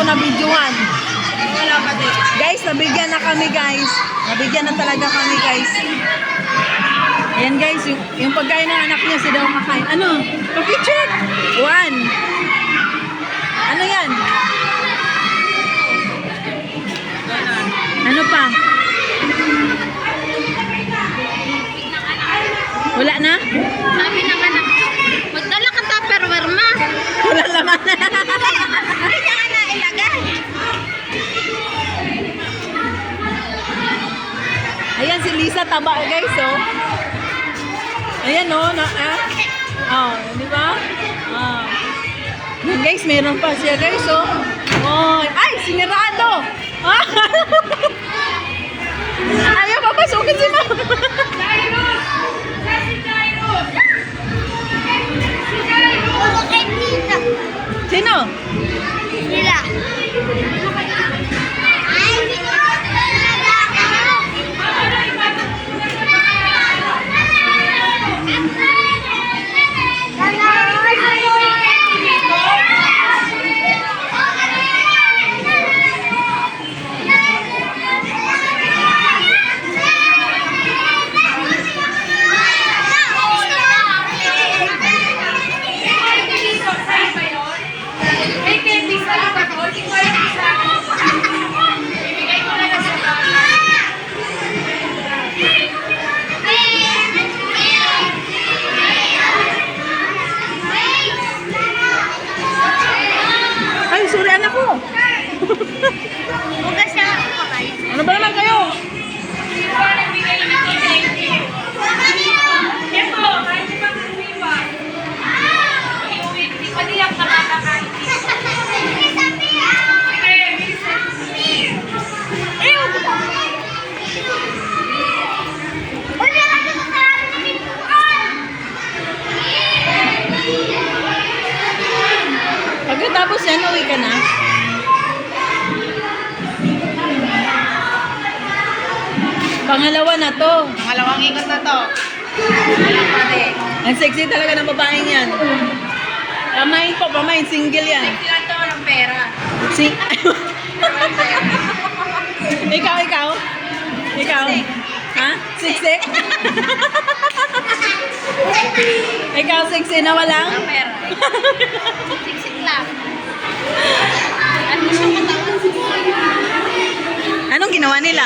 na videohan. Wala pa din. Guys, nabigyan na kami guys. Nabigyan na talaga kami guys. Ayan guys, yung pagkain ng anak niya, si daw makain. Ano? Pa-picture! 1. Ano yan? Ano pa? Wala na? Sabi ng anak, magdala ka tupperware ma. Wala laman na. Hindi niya ka na ilagay. Ayan si Lisa taba guys oh. Ayan oh, oh, di ba? Ah. Yan guys, meron pa siya guys oh. Oh, ay sinirado. Ah. Ayaw papasukin si Ma'am. Sino? Sila. Ay, sorry anak ko. Bukas na ako kakain. Ano ba naman kayo? Pagkatapos yan, uwi ka na. Pangalawa na to. Pangalawang ikot na to. Wala pa din. Ang sexy talaga ng babaeng yan. Pamain po, pamain. Single yan. Sila to walang pera. Si Walang pera. ikaw. Ikaw. Ha? Sexy? Ikaw sexy na walang? Walang pera. Siksik lang. Ano siya katawan? Anong ginawa nila?